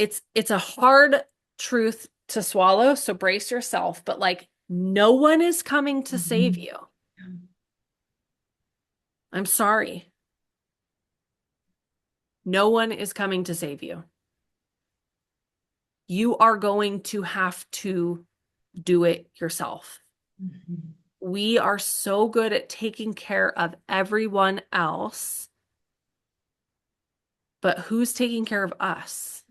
it's a hard truth to swallow, so brace yourself, but like no one is coming to save Mhm. you. I'm sorry. No one is coming to save you. You are going to have to do it yourself. Mhm. We are so good at taking care of everyone else, but who's taking care of us?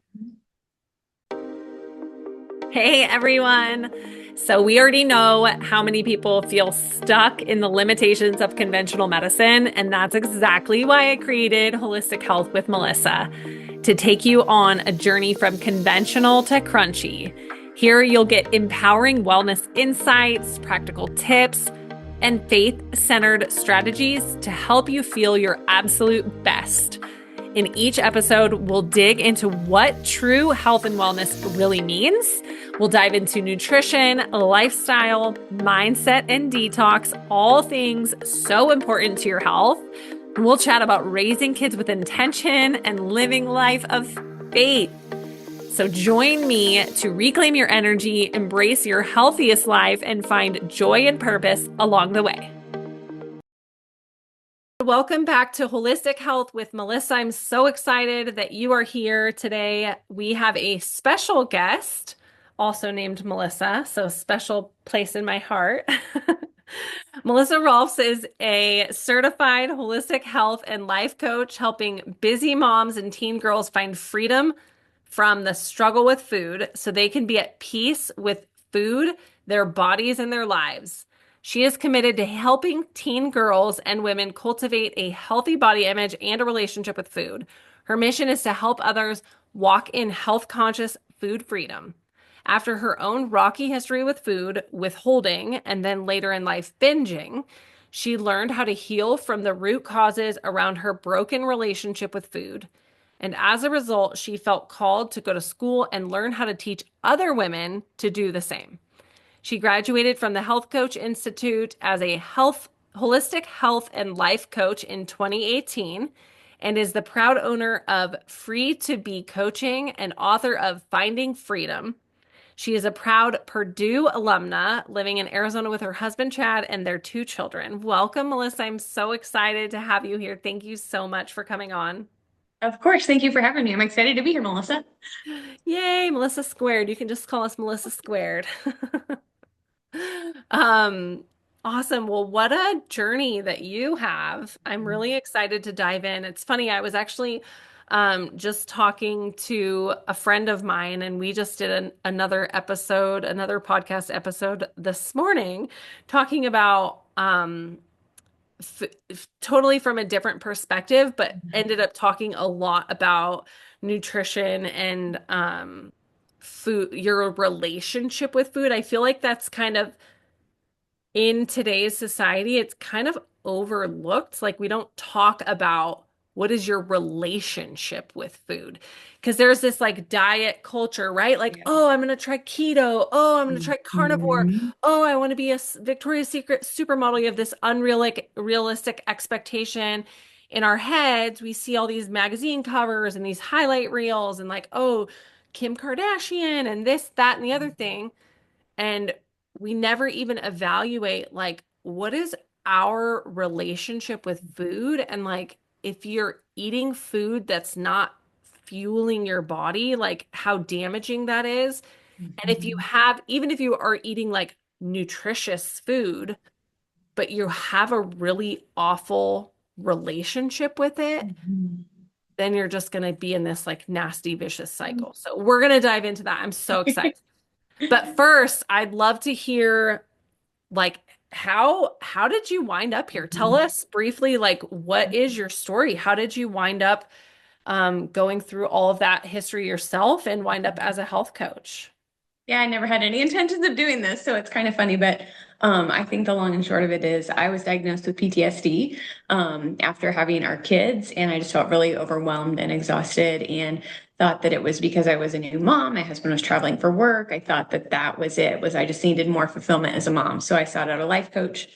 Hey everyone. So, we already know how many people feel stuck in the limitations of conventional medicine, and that's exactly why I created Holistic Health with Melissa to take you on a journey from conventional to crunchy. Here, you'll get empowering wellness insights, practical tips, and faith centered strategies to help you feel your absolute best. In each episode, we'll dig into what true health and wellness really means. We'll dive into nutrition, lifestyle, mindset, and detox, all things so important to your health. And we'll chat about raising kids with intention and living life of faith. So join me to reclaim your energy, embrace your healthiest life, and find joy and purpose along the way. Welcome back to Holistic Health with Melissa. I'm so excited that you are here today. We have a special guest, also named Melissa, so special place in my heart. Melissa Rohlfs is a certified holistic health and life coach, helping busy moms and teen girls find freedom from the struggle with food so they can be at peace with food, their bodies, and their lives. She is committed to helping teen girls and women cultivate a healthy body image and a relationship with food. Her mission is to help others walk in health conscious food freedom. After her own rocky history with food, withholding, and then later in life binging, she learned how to heal from the root causes around her broken relationship with food. And as a result, she felt called to go to school and learn how to teach other women to do the same. She graduated from the Health Coach Institute as a holistic health and life coach in 2018 and is the proud owner of Free to Be Coaching and author of Finding Freedom. She is a proud Purdue alumna living in Arizona with her husband, Chad, and their two children. Welcome, Melissa. I'm so excited to have you here. Thank you so much for coming on. Of course. Thank you for having me. I'm excited to be here, Melissa. Yay, Melissa Squared. You can just call us Melissa Squared. Um, awesome. Well, what a journey that you have. I'm really excited to dive in. It's funny, I was actually just talking to a friend of mine, and we just did another episode, another podcast episode this morning, talking about totally from a different perspective, but ended up talking a lot about nutrition and food, your relationship with food. I feel like that's kind of in today's society, it's kind of overlooked. Like we don't talk about what is your relationship with food? Because there's this like diet culture, right? Like, Yeah. oh, I'm going to try keto. Oh, I'm going to try carnivore. Mhm. Oh, I want to be a Victoria's Secret supermodel. You have this realistic expectation in our heads. We see all these magazine covers and these highlight reels and like, oh, Kim Kardashian and this, that, and the other thing. And we never even evaluate like what is our relationship with food and like if you're eating food that's not fueling your body, like how damaging that is. And if you Mhm. have, even if you are eating like nutritious food, but you have a really awful relationship with it, Mhm. then you're just going to be in this like nasty, vicious cycle. So we're going to dive into that. I'm so excited. But first, I'd love to hear like how did you wind up here? Tell Mhm. us briefly like what is your story? How did you wind up going through all of that history yourself and wind up as a health coach? Yeah, I never had any intentions of doing this, so it's kind of funny. But I think the long and short of it is I was diagnosed with PTSD after having our kids, and I just felt really overwhelmed and exhausted, and thought that it was because I was a new mom. My husband was traveling for work. I thought that that was it. Was I just needed more fulfillment as a mom? So I sought out a life coach.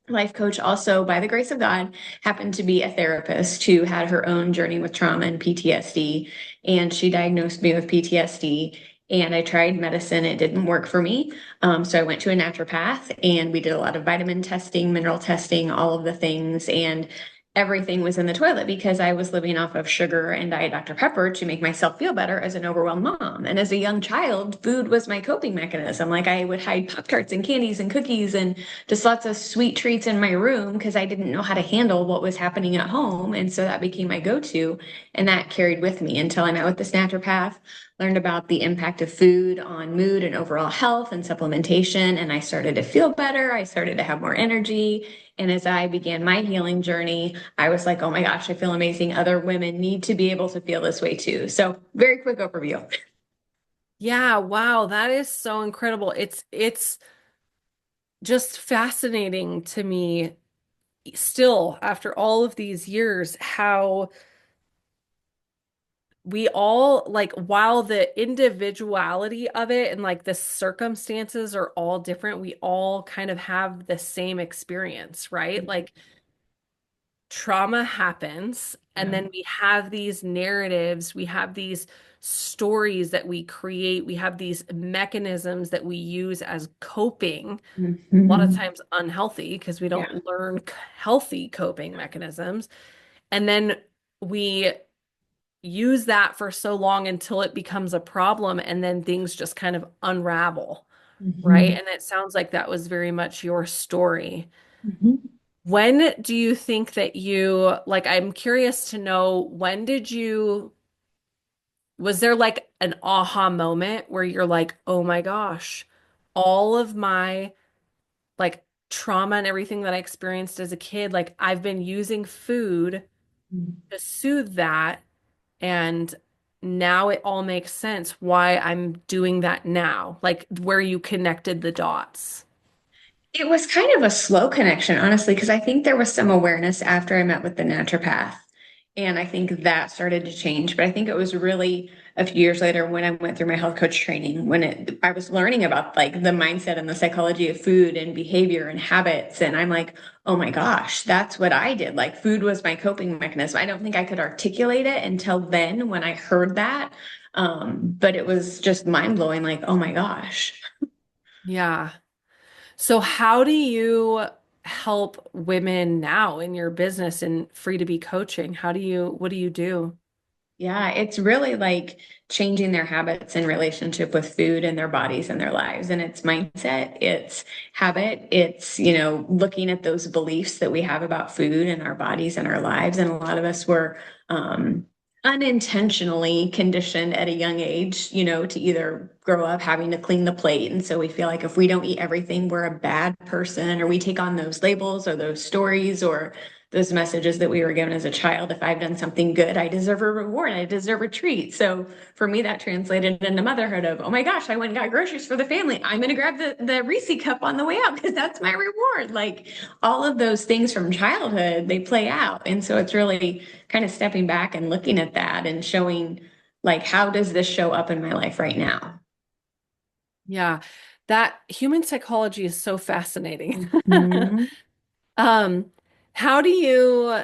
life coach also, by the grace of God, happened to be a therapist who had her own journey with trauma and PTSD. And she diagnosed me with PTSD. And I tried medicine, it didn't work for me. So I went to a naturopath and we did a lot of vitamin testing, mineral testing, all of the things. And everything was in the toilet because I was living off of sugar and Diet Dr. Pepper to make myself feel better as an overwhelmed mom. And as a young child, food was my coping mechanism. Like I would hide Pop-Tarts and candies and cookies and just lots of sweet treats in my room because I didn't know how to handle what was happening at home. And so that became my go-to. And that carried with me until I met with this naturopath, learned about the impact of food on mood and overall health and supplementation. And I started to feel better. I started to have more energy. And as I began my healing journey, I was like, oh my gosh, I feel amazing. Other women need to be able to feel this way too. So, very quick overview. Yeah, wow, that is so incredible. It's just fascinating to me still after all of these years how we all like while the individuality of it and like the circumstances are all different, we all kind of have the same experience, right? Like trauma happens, and Yeah. then we have these narratives, we have these stories that we create, we have these mechanisms that we use as coping, a lot of Mhm. times unhealthy because we Yeah. don't learn healthy coping mechanisms. And then we use that for so long until it becomes a problem, and then things just kind of unravel, right? Mhm. And it sounds like that was very much your story. Mhm. When do you think that you, like, I'm curious to know, was there like an aha moment where you're like, oh my gosh, all of my like trauma and everything that I experienced as a kid, like I've been using food Mhm. to soothe that, and now it all makes sense why I'm doing that now, like where you connected the dots. It was kind of a slow connection, honestly, because I think there was some awareness after I met with the naturopath. And I think that started to change. But I think it was really a few years later when I went through my health coach training, when I was learning about like the mindset and the psychology of food and behavior and habits. And I'm like, oh my gosh, that's what I did. Like food was my coping mechanism. I don't think I could articulate it until then when I heard that. But it was just mind blowing, like, oh my gosh. Yeah. So how do you help women now in your business and free to be coaching? What do you do? Yeah, it's really like changing their habits in relationship with food and their bodies and their lives. And it's mindset, it's habit, it's, looking at those beliefs that we have about food and our bodies and our lives. And a lot of us were unintentionally conditioned at a young age, to either grow up having to clean the plate. And so we feel like if we don't eat everything, we're a bad person, or we take on those labels or those stories or those messages that we were given as a child. If I've done something good, I deserve a reward, I deserve a treat. So for me, that translated into motherhood of, oh my gosh, I went and got groceries for the family. I'm going to grab the Reese cup on the way out because that's my reward. Like all of those things from childhood, they play out. And so it's really kind of stepping back and looking at that and showing like, how does this show up in my life right now? Yeah. That human psychology is so fascinating. Mhm. Um, how do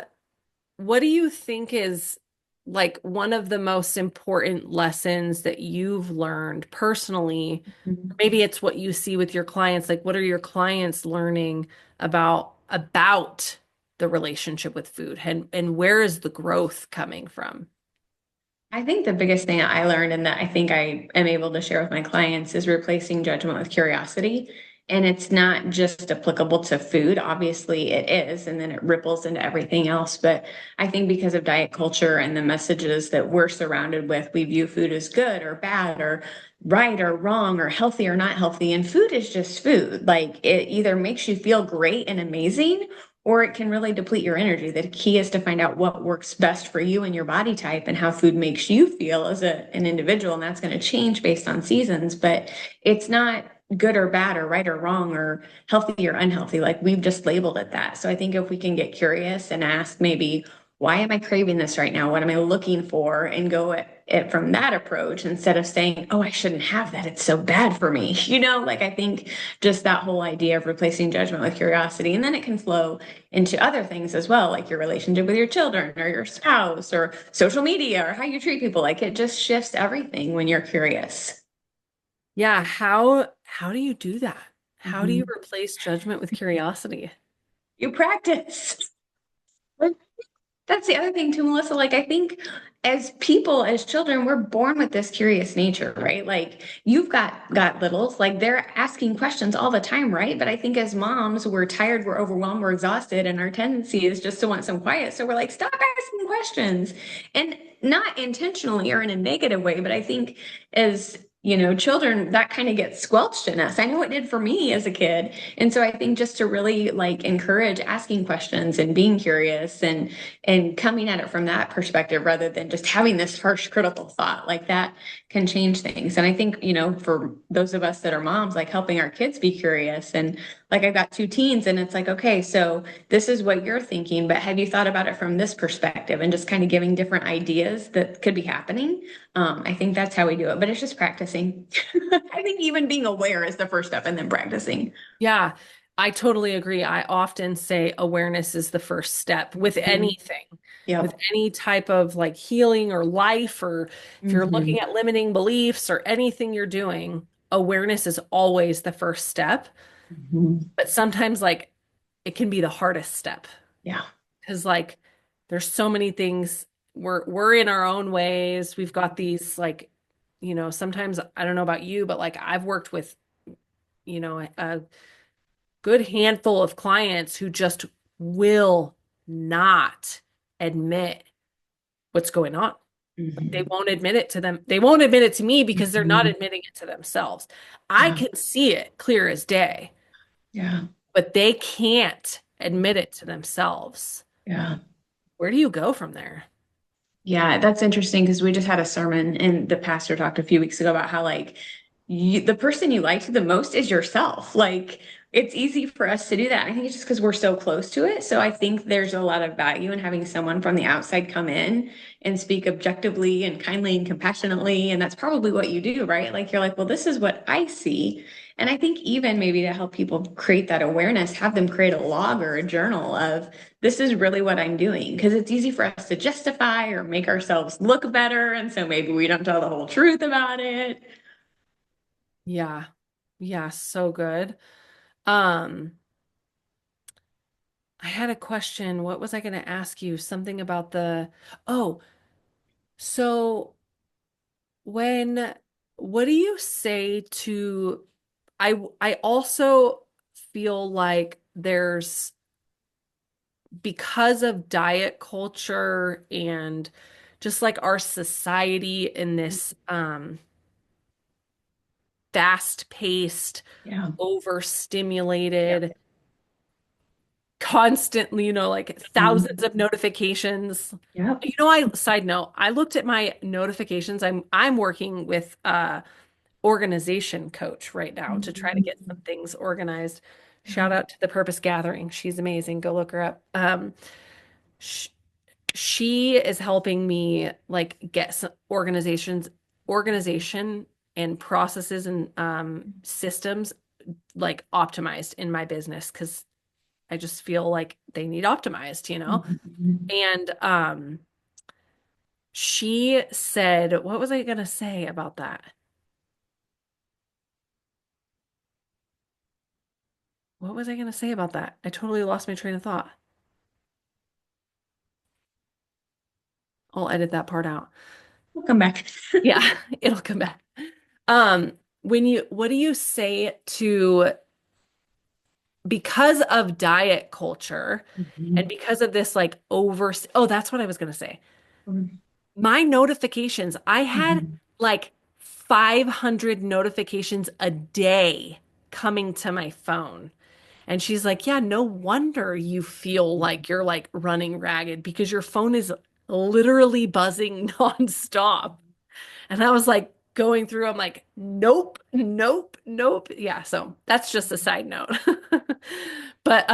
what do you think is like one of the most important lessons that you've learned personally? Maybe it's what you see with your clients. Like, what are your clients learning about the relationship with food, and where is the growth coming from? I think the biggest thing I learned and that I think I am able to share with my clients is replacing judgment with curiosity. And it's not just applicable to food. Obviously, it is, and then it ripples into everything else. But I think because of diet culture and the messages that we're surrounded with, we view food as good or bad or right or wrong or healthy or not healthy. And food is just food. Like it either makes you feel great and amazing, or it can really deplete your energy. The key is to find out what works best for you and your body type and how food makes you feel as an individual. And that's going to change based on seasons, but it's not good or bad or right or wrong or healthy or unhealthy. Like we've just labeled it that. So I think if we can get curious and ask maybe, why am I craving this right now? What am I looking for? And go it from that approach instead of saying, oh, I shouldn't have that. It's so bad for me. Like I think just that whole idea of replacing judgment with curiosity. And then it can flow into other things as well, like your relationship with your children or your spouse or social media or how you treat people. Like it just shifts everything when you're curious. Yeah, how do you do that? How do you Mhm. replace judgment with curiosity? You practice. That's the other thing too, Melissa. Like, I think as people, as children, we're born with this curious nature, right? Like, you've got littles, like they're asking questions all the time, right? But I think as moms, we're tired, we're overwhelmed, we're exhausted, and our tendency is just to want some quiet. So we're like, stop asking questions, and not intentionally or in a negative way, but I think as children, that kind of gets squelched in us. I know it did for me as a kid. And so I think just to really like encourage asking questions and being curious and coming at it from that perspective rather than just having this harsh critical thought like that can change things. And I think, for those of us that are moms, like helping our kids be curious. And like I've got two teens and it's like, okay, so this is what you're thinking, but have you thought about it from this perspective, and just kind of giving different ideas that could be happening. I think that's how we do it, but it's just practicing. I think even being aware is the first step and then practicing. Yeah, I totally agree. I often say awareness is the first step with Mhm. anything, with Yep. any type of like healing or life, or if you're looking Hmm. at limiting beliefs or anything you're doing, awareness is always the first step. Hmm. But sometimes like it can be the hardest step Yeah. because like there's so many things we're in our own ways. We've got these like, sometimes I don't know about you, but like I've worked with, a good handful of clients who just will not admit what's going on. They Hmm. won't admit it to them. They won't admit it to me because they're not Hmm. admitting it to themselves. I Yeah. can see it clear as day, Yeah. but they can't admit it to themselves. Yeah. Where do you go from there? Yeah, that's interesting because we just had a sermon and the pastor talked a few weeks ago about how like the person you like the most is yourself. Like it's easy for us to do that. I think it's just because we're so close to it. So I think there's a lot of value in having someone from the outside come in and speak objectively and kindly and compassionately. And that's probably what you do, right? Like you're like, well, this is what I see. And I think even maybe to help people create that awareness, have them create a log or a journal of this is really what I'm doing. Because it's easy for us to justify or make ourselves look better. And so maybe we don't tell the whole truth about it. Yeah. Yeah, so good. Um, I had a question. What was I going to ask you? Something about oh, so when, what do you say to, I also feel like there's, because of diet culture and just like our society in this fast-paced, Yeah. Yep. overstimulated, constantly, like thousands Mhm. of notifications. Yep. I side note, I looked at my notifications. I'm working with organization coach right now to try to get some Mhm. things organized. Yeah. Shout out to the Purpose Gathering. She's amazing. Go look her up. Sh she is helping me like get some organization and processes and systems like optimized in my business because I just feel like they need optimized. Mhm. And she said, what was I gonna say about that? What was I gonna say about that? I totally lost my train of thought. I'll edit that part out. We'll come back. Yeah, it'll come back. What do you say to, because of diet culture and Mhm. because of this like oh, that's what I was gonna say. Mhm. My notifications, I had Mhm. like 500 notifications a day coming to my phone. And she's like, yeah, no wonder you feel like you're like running ragged because your phone is literally buzzing nonstop. And I was like going through, I'm like, nope, nope, nope. Yeah, so that's just a side note. But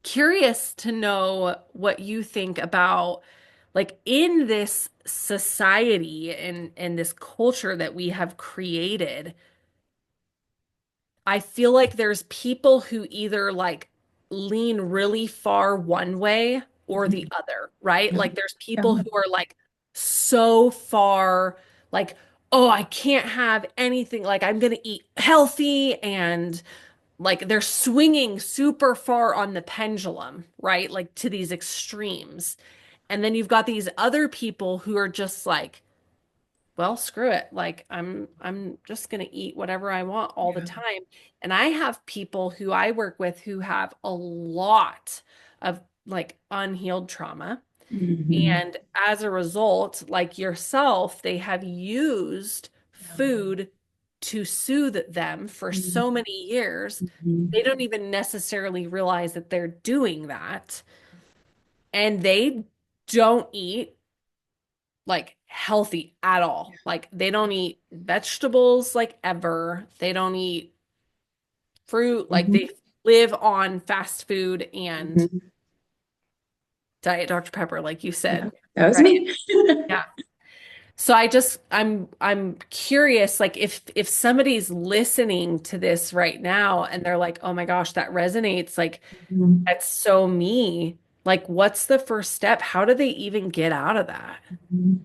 curious to know what you think about like in this society and this culture that we have created, I feel like there's people who either like lean really far one way or the Mhm. other, right? Yeah. Like there's Yeah. people who are like so far like, oh, I can't have anything. Like I'm gonna eat healthy and like they're swinging super far on the pendulum, right? Like to these extremes. And then you've got these other people who are just like, well, screw it. Like I'm just going to eat whatever I want all the Yeah. time. And I have people who I work with who have a lot of like unhealed trauma. Mhm. And as a result, like yourself, they have used Yeah. food to soothe them for so Mhm. many years. They Mhm. don't even necessarily realize that they're doing that. And they don't eat like healthy at all. Like they don't eat vegetables like ever. They don't eat fruit. Like Mhm. they live on fast food and Mhm. Diet Dr. Pepper, like you Yeah. said, That was right? me. Yeah. So I'm curious, like if somebody's listening to this right now and they're like, oh my gosh, that resonates, like Mhm. that's so me. Like, what's the first step? How do they even get out of that? Mhm.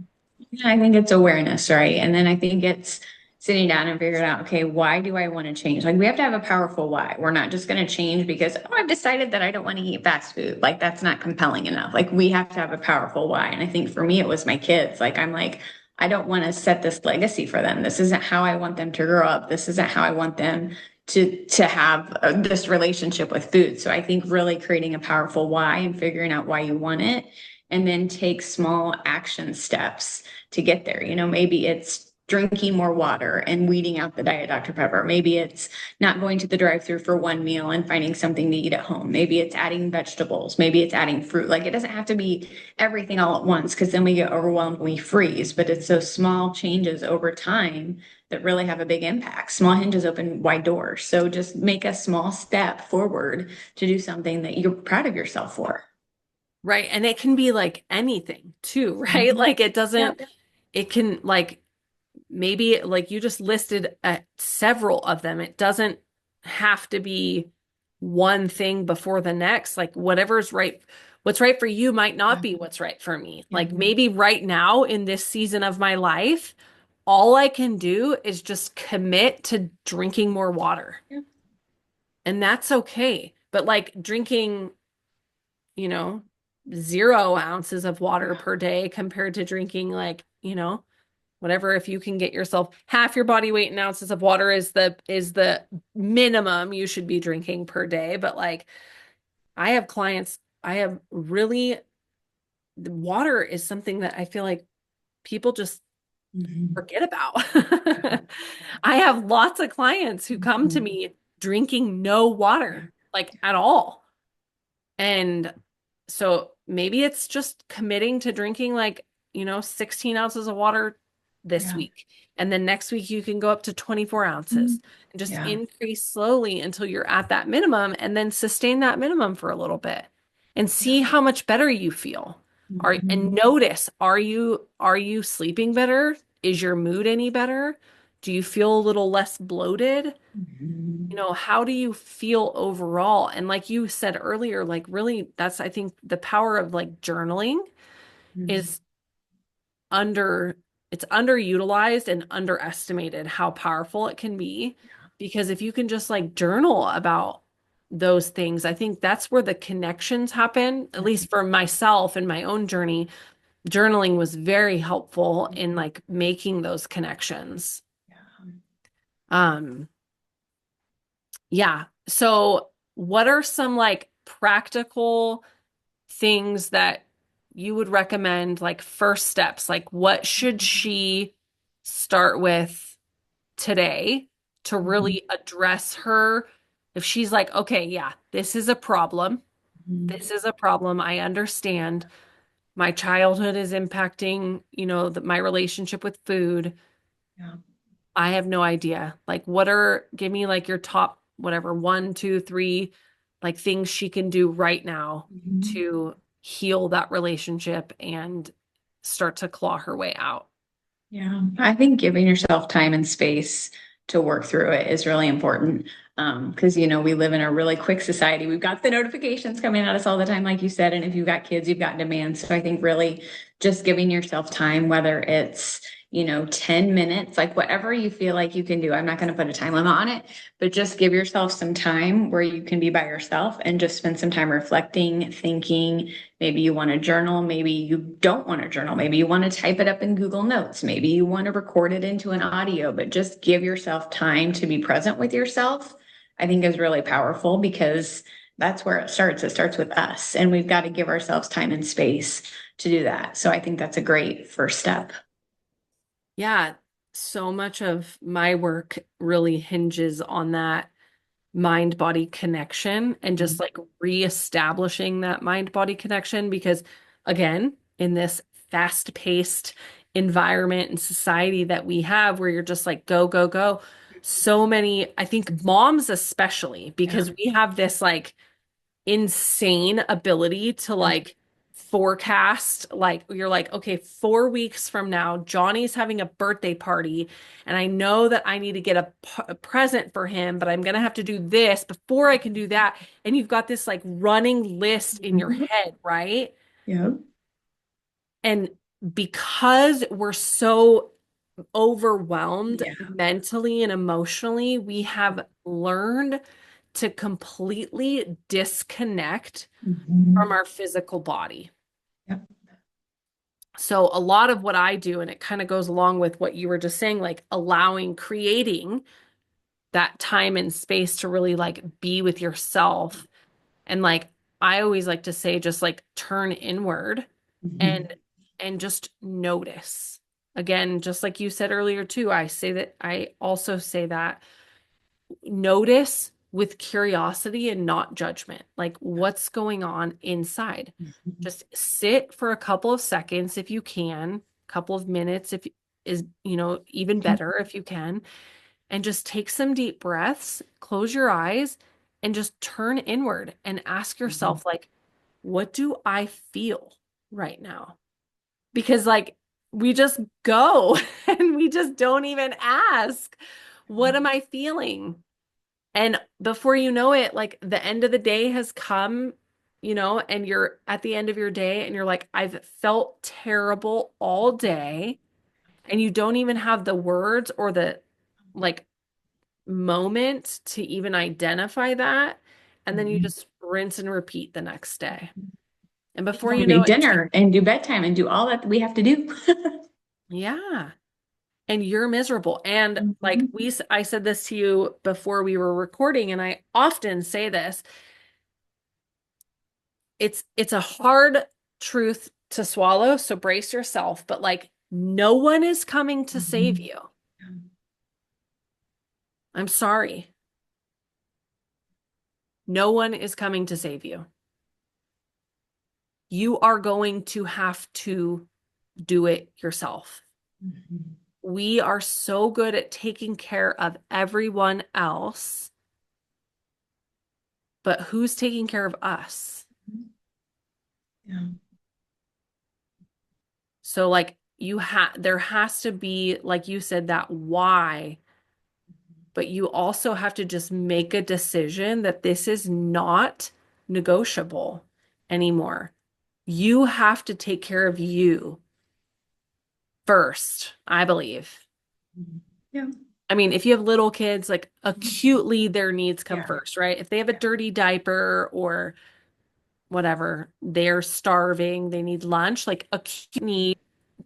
Yeah, I think it's awareness, right? And then I think it's sitting down and figuring out, okay, why do I want to change? Like we have to have a powerful why. We're not just going to change because, oh, I've decided that I don't want to eat fast food. Like that's not compelling enough. Like we have to have a powerful why. And I think for me, it was my kids. Like I'm like, I don't want to set this legacy for them. This isn't how I want them to grow up. This isn't how I want them to have this relationship with food. So I think really creating a powerful why and figuring out why you want it, and then take small action steps to get there. You know, maybe it's drinking more water and weeding out the Diet Dr. Pepper. Maybe it's not going to the drive-through for one meal and finding something to eat at home. Maybe it's adding vegetables. Maybe it's adding fruit. Like it doesn't have to be everything all at once because then we get overwhelmed, we freeze. But it's those small changes over time that really have a big impact. Small hinges open wide doors. So just make a small step forward to do something that you're proud of yourself for. Right. And it can be like anything too, right? Mhm. Like it Yeah. doesn't, it can like maybe like you just listed several of them. It doesn't have to be one thing before the next. Like whatever's right, what's right for you might not Yeah. be what's right for me. Yeah. Like maybe right now in this season of my life, all I can do is just commit to drinking more water. Yeah. And that's okay. But like drinking, you know, 0 ounces of water Yeah. per day compared to drinking like, whatever, if you can get yourself half your body weight in ounces of water is the minimum you should be drinking per day. But like I have clients, I have really the water is something that I feel like people just Mhm. forget about. Yeah. I have lots of clients who come to Mhm. me drinking no Yeah. water, like at all. And so maybe it's just committing to drinking like, 16 ounces of water this Yeah. week. And then next week you can go up to 24 ounces Mhm. and just Yeah. increase slowly until you're at that minimum and then sustain that minimum for a little bit and Yeah. see how much better you feel. And Mhm. notice, are you sleeping better? Is your mood any better? Do you feel a little less bloated? Mhm. How do you feel overall? And like you said earlier, like really, that's, I think, the power of like journaling Mhm. is under, it's underutilized and underestimated how powerful it can be. Because if you can just like journal about those things, I think that's where the connections happen. At least for myself and my own journey, journaling was very helpful in like making those connections. Yeah. Um, Yeah. So, what are some like practical things that you would recommend, like first steps? Like, what should she start with today to Mhm. really address her? If she's like, okay, yeah, this is a problem. This Mhm. is a problem. I understand. My childhood is impacting, my relationship with food. Yeah. I have no idea. Like, give me like your top, whatever, one, two, three, like things she can do right now Mhm. to heal that relationship and start to claw her way out. Yeah, I think giving yourself time and space to work through it is really important. Because we live in a really quick society. We've got the notifications coming at us all the time, like you said. And if you've got kids, you've got demands. So I think really just giving yourself time, whether it's 10 minutes, like whatever you feel like you can do. I'm not going to put a time limit on it, but just give yourself some time where you can be by yourself and just spend some time reflecting, thinking. Maybe you want to journal. Maybe you don't want to journal. Maybe you want to type it up in Google Notes. Maybe you want to record it into an audio, but just give yourself time to be present with yourself, I think is really powerful because that's where it starts. It starts with us, and we've got to give ourselves time and space to do that. So I think that's a great first step. Yeah, so much of my work really hinges on that mind body connection and just like reestablishing that mind body connection because again, in this fast-paced environment and society that we have where you're just like go go go, so many, I think moms especially Yeah. because we have this like insane ability to Yeah. like forecast, like you're like, okay, 4 weeks from now Johnny's having a birthday party and I know that I need to get a present for him, but I'm gonna have to do this before I can do that, and you've got this like running list in your Mhm. head, right? Yeah. And because we're so overwhelmed Yeah. mentally and emotionally, we have learned to completely disconnect from Mhm. our physical body. Yep. So a lot of what I do, and it kind of goes along with what you were just saying, like allowing, creating that time and space to really like be with yourself. And like I always like to say, just like turn inward Mhm. and just notice. Again, just like you said earlier too, I also say that notice with curiosity and not judgment. Like what's going on inside. Mhm. Just sit for a couple of seconds if you can, a couple of minutes if is, even better if you can, and just take some deep breaths, close your eyes, and just turn inward and ask Mhm. yourself like, what do I feel right now? Because like we just go and we just don't even ask, what am I feeling? And before you know it, like the end of the day has come, and you're at the end of your day and you're like, I've felt terrible all day. And you don't even have the words or the like moment to even identify that. And then you Mhm. just rinse and repeat the next day. And before Go you know make it, dinner and do bedtime and do all that we have to do. yeah. And you're miserable. And like Mhm. I said this to you before we were recording, and I often say this, it's a hard truth to swallow, so brace yourself, but like no one is coming to save Mhm. you. I'm sorry. No one is coming to save you. You are going to have to do it yourself. Mhm. We are so good at taking care of everyone else, but who's taking care of us? Yeah. So like there has to be, like you said, that why, but you also have to just make a decision that this is not negotiable anymore. You have to take care of you first, I believe. Mhm. Yeah. I mean, if you have little kids, like acutely their needs come Yeah. first, right? If they have a Yeah. dirty diaper or whatever, they're starving, they need lunch, like acute need,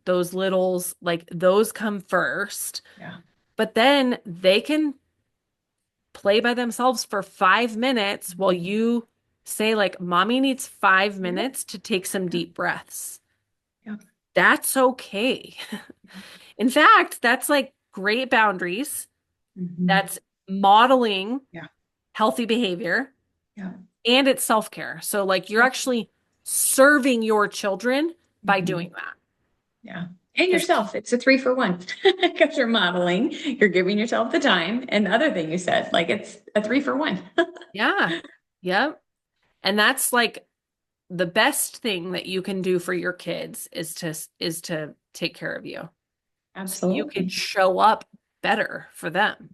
those littles, like those come first. Yeah. But then they can play by themselves for 5 minutes while Mhm. you say, like, mommy needs five Yep. minutes to take some Yeah. deep breaths. Yeah. That's okay. In fact, that's like great boundaries. Mhm. That's modeling Yeah. healthy behavior Yeah. and it's self-care. So, like, you're Yeah. actually serving your children by doing Mhm. that. Yeah. And Because, yourself. It's a three for one because you're modeling, you're giving yourself the time. And the other thing you said, like it's a three for one. yeah, yep. And that's like the best thing that you can do for your kids is to take care of you. So you can Absolutely. show up better for them.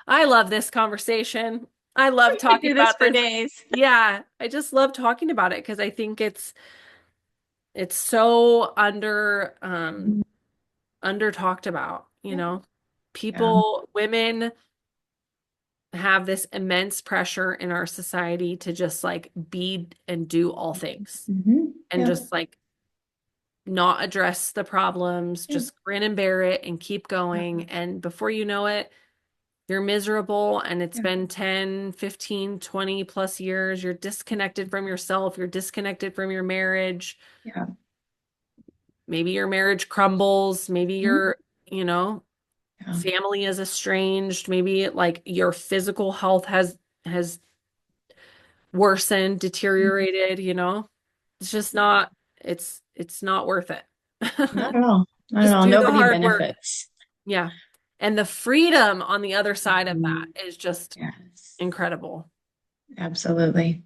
I love this conversation. I love We could talking do this about for this. days. Yeah, I just love talking about it because I think it's so under talked about, you Yeah. know. Yeah. People, women have this immense pressure in our society to just like be and do all things and Yeah. just like not address the problems, Yeah. just grin and bear it and keep Yeah. going. And before you know it, you're miserable and it's Yeah. been 10, 15, 20 plus years. You're disconnected from yourself. You're disconnected from your marriage. Yeah. Maybe your marriage crumbles. Maybe Mhm. your, you know, Yeah. family is estranged. Maybe like your physical health has worsened, deteriorated, you know. It's just not it's not worth it. Not at all. Not at Just all. do the Nobody hard work. benefits. Yeah. And the freedom on the other side of that Mhm. is just Yes. incredible. Absolutely.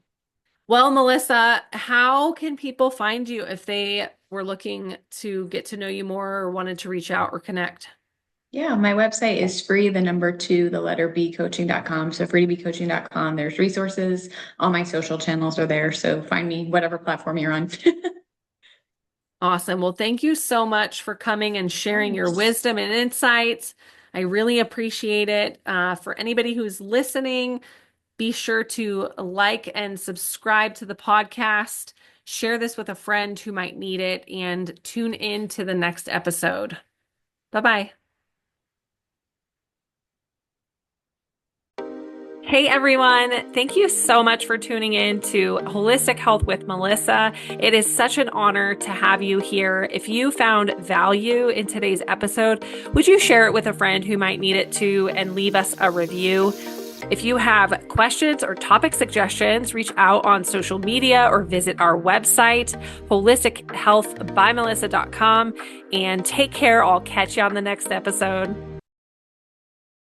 Well, Melissa, how can people find you if they were looking to get to know you more or wanted to reach out or connect? Yeah, my website is free, the number two, the letter B coaching.com. So freetobecoaching.com. There's resources. All my social channels are there. So find me whatever platform you're on. Awesome. Well, thank you so much for coming and sharing your Yes. wisdom and insights. I really appreciate it. For anybody who's listening, be sure to like and subscribe to the podcast. Share this with a friend who might need it and tune in to the next episode. Bye bye. Hey everyone, thank you so much for tuning in to Holistic Health with Melissa. It is such an honor to have you here. If you found value in today's episode, would you share it with a friend who might need it too and leave us a review? If you have questions or topic suggestions, reach out on social media or visit our website, holistichealthbymelissa.com, and take care. I'll catch you on the next episode.